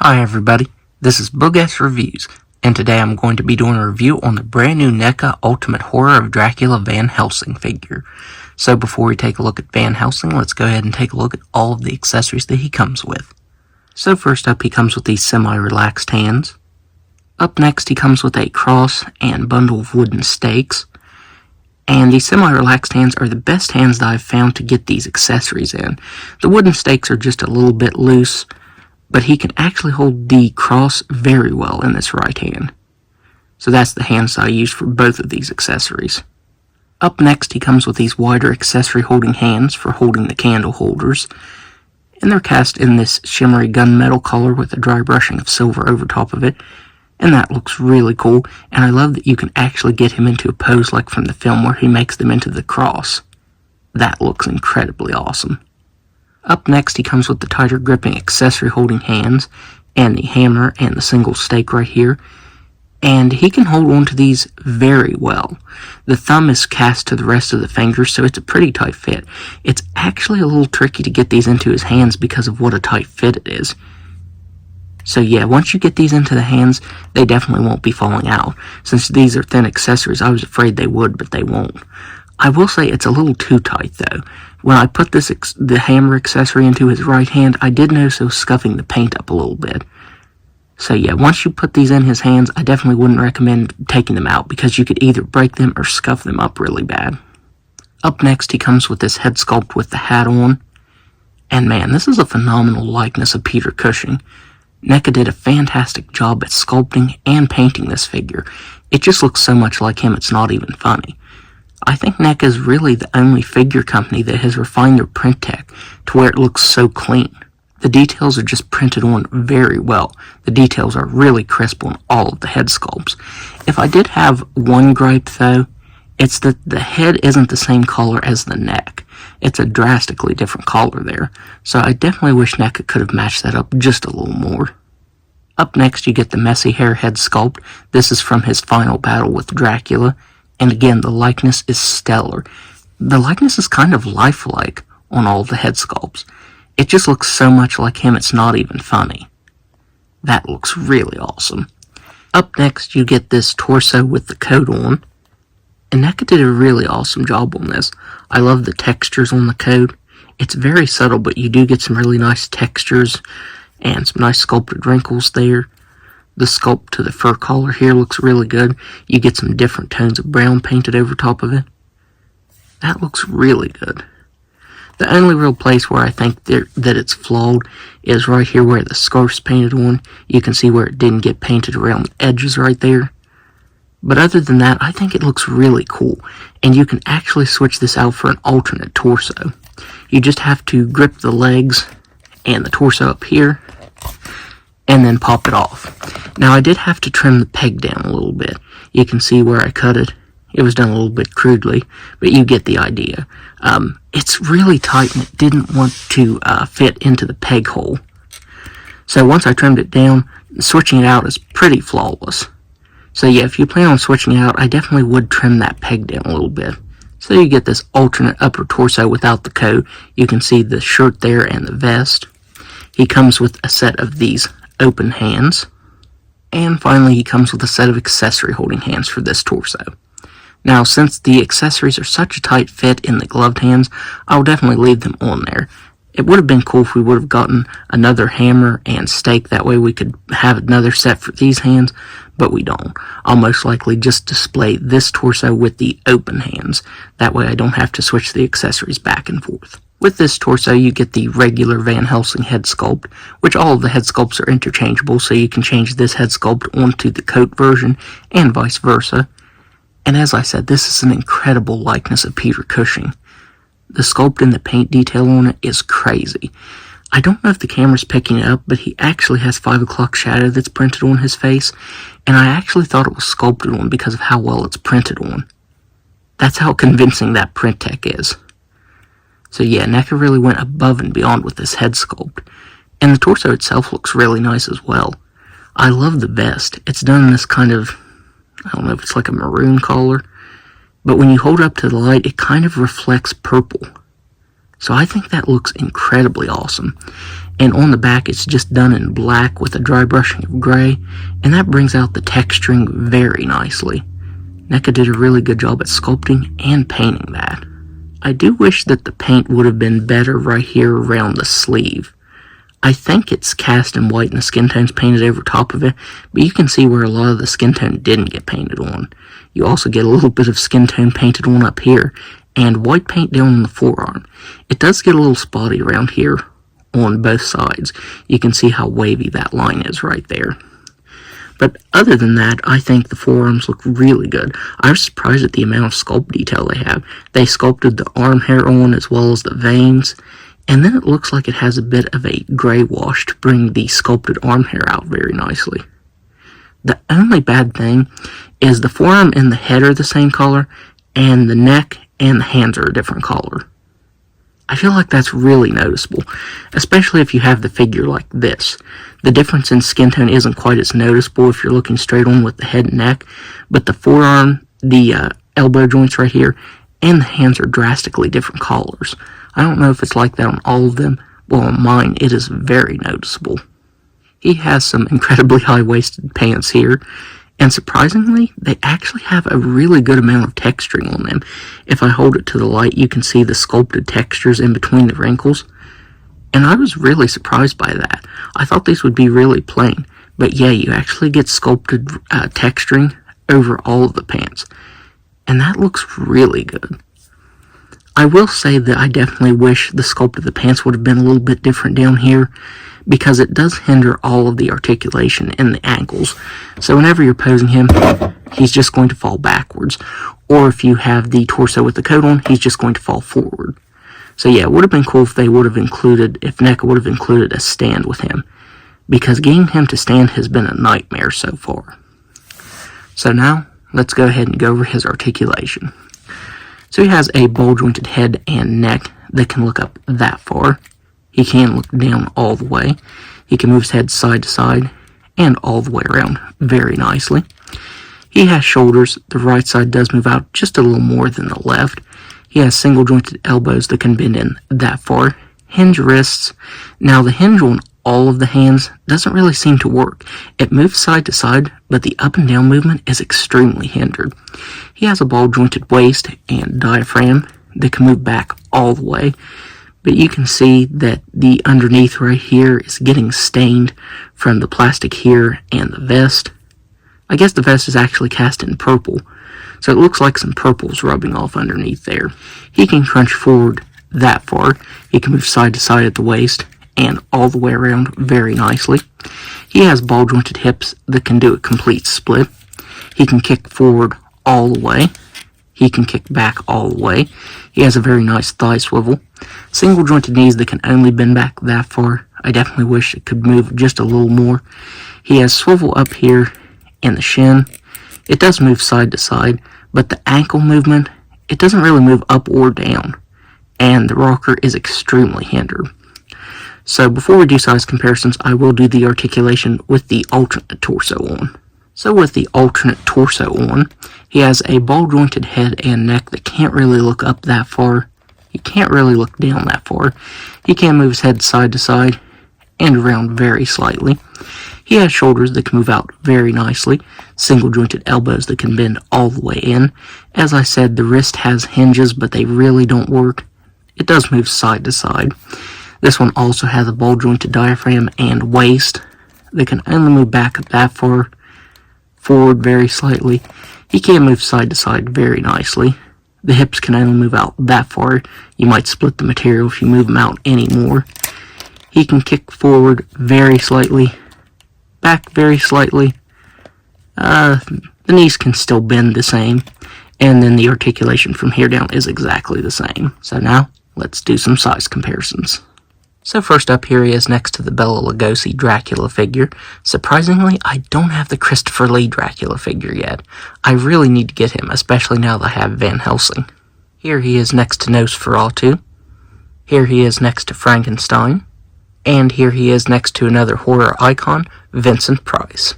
Hi everybody, this is Boogass Reviews, and today I'm going to be doing a review on the brand new Neca Ultimate Horror of Dracula Van Helsing figure. So before we take a look at Van Helsing, let's go ahead and take a look at all of the accessories that he comes with. So first up, he comes with these semi-relaxed hands. Up next, he comes with a cross and bundle of wooden stakes. And these semi-relaxed hands are the best hands that I've found to get these accessories in. The wooden stakes are just a little bit loose, but he can actually hold the cross very well in this right hand. So that's the hands I use for both of these accessories. Up next, he comes with these wider accessory holding hands for holding the candle holders. And they're cast in this shimmery gunmetal color with a dry brushing of silver over top of it. And that looks really cool, and I love that you can actually get him into a pose like from the film where he makes them into the cross. That looks incredibly awesome. Up next, he comes with the tighter gripping accessory holding hands, and the hammer and the single stake right here. And he can hold on to these very well. The thumb is cast to the rest of the fingers, so it's a pretty tight fit. It's actually a little tricky to get these into his hands because of what a tight fit it is. So yeah, once you get these into the hands, they definitely won't be falling out. Since these are thin accessories, I was afraid they would, but they won't. I will say it's a little too tight though. When I put the hammer accessory into his right hand, I did notice it was scuffing the paint up a little bit. So yeah, once you put these in his hands, I definitely wouldn't recommend taking them out because you could either break them or scuff them up really bad. Up next, he comes with this head sculpt with the hat on. And man, this is a phenomenal likeness of Peter Cushing. Neca did a fantastic job at sculpting and painting this figure. It just looks so much like him, it's not even funny. I think Neca is really the only figure company that has refined their print tech to where it looks so clean. The details are just printed on very well. The details are really crisp on all of the head sculpts. If I did have one gripe though, it's that the head isn't the same color as the neck. It's a drastically different color there, so I definitely wish Neca could have matched that up just a little more. Up next, you get the messy hair head sculpt. This is from his final battle with Dracula, and again, the likeness is stellar. The likeness is kind of lifelike on all the head sculpts. It just looks so much like him, it's not even funny. That looks really awesome. Up next, you get this torso with the coat on. And Neca did a really awesome job on this. I love the textures on the coat. It's very subtle, but you do get some really nice textures and some nice sculpted wrinkles there. The sculpt to the fur collar here looks really good. You get some different tones of brown painted over top of it. That looks really good. The only real place where I think that it's flawed is right here where the scarf's painted on. You can see where it didn't get painted around the edges right there. But other than that, I think it looks really cool, and you can actually switch this out for an alternate torso. You just have to grip the legs and the torso up here, and then pop it off. Now, I did have to trim the peg down a little bit. You can see where I cut it. It was done a little bit crudely, but you get the idea. It's really tight, and it didn't want to fit into the peg hole. So once I trimmed it down, switching it out is pretty flawless. So yeah, if you plan on switching it out, I definitely would trim that peg down a little bit. So you get this alternate upper torso without the coat. You can see the shirt there and the vest. He comes with a set of these open hands. And finally, he comes with a set of accessory holding hands for this torso. Now, since the accessories are such a tight fit in the gloved hands, I'll definitely leave them on there. It would have been cool if we would have gotten another hammer and stake. That way we could have another set for these hands, but we don't. I'll most likely just display this torso with the open hands. That way I don't have to switch the accessories back and forth. With this torso, you get the regular Van Helsing head sculpt, which all of the head sculpts are interchangeable, so you can change this head sculpt onto the coat version and vice versa. And as I said, this is an incredible likeness of Peter Cushing. The sculpt and the paint detail on it is crazy. I don't know if the camera's picking it up, but he actually has 5 o'clock shadow that's printed on his face, and I actually thought it was sculpted on because of how well it's printed on. That's how convincing that print tech is. So yeah, Neca really went above and beyond with this head sculpt. And the torso itself looks really nice as well. I love the vest. It's done in this kind of, I don't know if it's like a maroon color, but when you hold it up to the light, it kind of reflects purple. So I think that looks incredibly awesome. and on the back it's just done in black with a dry brushing of gray, and that brings out the texturing very nicely. Neca did a really good job at sculpting and painting that. I do wish that the paint would have been better right here around the sleeve. I think it's cast in white and the skin tone's painted over top of it, but you can see where a lot of the skin tone didn't get painted on. You also get a little bit of skin tone painted on up here, and white paint down on the forearm. It does get a little spotty around here on both sides. You can see how wavy that line is right there. But other than that, I think the forearms look really good. I was surprised at the amount of sculpt detail they have. They sculpted the arm hair on as well as the veins, and then it looks like it has a bit of a gray wash to bring the sculpted arm hair out very nicely. The only bad thing is the forearm and the head are the same color, and the neck and the hands are a different color. I feel like that's really noticeable, especially if you have the figure like this. The difference in skin tone isn't quite as noticeable if you're looking straight on with the head and neck, but the forearm, the elbow joints right here, and the hands are drastically different colors. I don't know if it's like that on all of them, but on mine it is very noticeable. He has some incredibly high-waisted pants here, and surprisingly, they actually have a really good amount of texturing on them. If I hold it to the light, you can see the sculpted textures in between the wrinkles, and I was really surprised by that. I thought these would be really plain, but yeah, you actually get sculpted texturing over all of the pants, and that looks really good. I will say that I definitely wish the sculpt of the pants would have been a little bit different down here, because it does hinder all of the articulation in the ankles. So whenever you're posing him, he's just going to fall backwards. Or if you have the torso with the coat on, he's just going to fall forward. So yeah, it would have been cool if they would have included, if Neca would have included a stand with him, because getting him to stand has been a nightmare so far. So now, let's go ahead and go over his articulation. So he has a ball-jointed head and neck that can look up that far. He can look down all the way. He can move his head side to side and all the way around very nicely. He has shoulders. The right side does move out just a little more than the left. He has single jointed elbows that can bend in that far. Hinge wrists. Now the hinge on all of the hands doesn't really seem to work. It moves side to side, but the up and down movement is extremely hindered. He has a ball jointed waist and diaphragm that can move back all the way. But you can see that the underneath right here is getting stained from the plastic here and the vest. I guess the vest is actually cast in purple, so it looks like some purple's rubbing off underneath there. He can crunch forward that far. He can move side to side at the waist and all the way around very nicely. He has ball jointed hips that can do a complete split. He can kick forward all the way. He can kick back all the way. He has a very nice thigh swivel. Single jointed knees that can only bend back that far. I definitely wish it could move just a little more. He has swivel up here in the shin. It does move side to side, but the ankle movement, it doesn't really move up or down. And the rocker is extremely hindered. So before we do size comparisons, I will do the articulation with the alternate torso on. So with the alternate torso on, he has a ball-jointed head and neck that can't really look up that far. He can't really look down that far. He can move his head side to side and around very slightly. He has shoulders that can move out very nicely, single-jointed elbows that can bend all the way in. As I said, the wrist has hinges, but they really don't work. It does move side to side. This one also has a ball-jointed diaphragm and waist that can only move back that far, forward very slightly. He can move side to side very nicely. The hips can only move out that far. You might split the material if you move them out any more. He can kick forward very slightly, back very slightly. The knees can still bend the same, and then the articulation from here down is exactly the same. So now, let's do some size comparisons. So first up, here he is next to the Bela Lugosi Dracula figure. Surprisingly, I don't have the Christopher Lee Dracula figure yet. I really need to get him, especially now that I have Van Helsing. Here he is next to Nosferatu. Here he is next to Frankenstein. And here he is next to another horror icon, Vincent Price.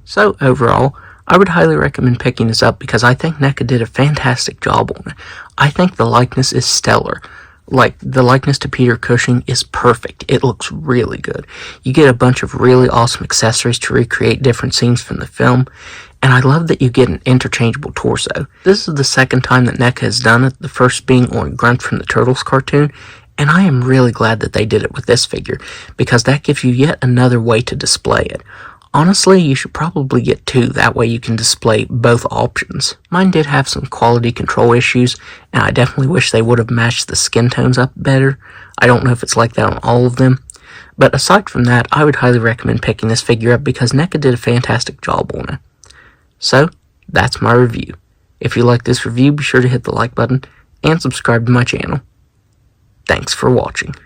So overall, I would highly recommend picking this up because I think Neca did a fantastic job on it. I think the likeness is stellar. Like, the likeness to Peter Cushing is perfect. It looks really good. You get a bunch of really awesome accessories to recreate different scenes from the film, and I love that you get an interchangeable torso. This is the second time that Neca has done it, the first being on Grunt from the Turtles cartoon, and I am really glad that they did it with this figure, because that gives you yet another way to display it. Honestly, you should probably get two, that way you can display both options. Mine did have some quality control issues, and I definitely wish they would have matched the skin tones up better. I don't know if it's like that on all of them. But aside from that, I would highly recommend picking this figure up because Neca did a fantastic job on it. So, that's my review. If you like this review, be sure to hit the like button and subscribe to my channel. Thanks for watching.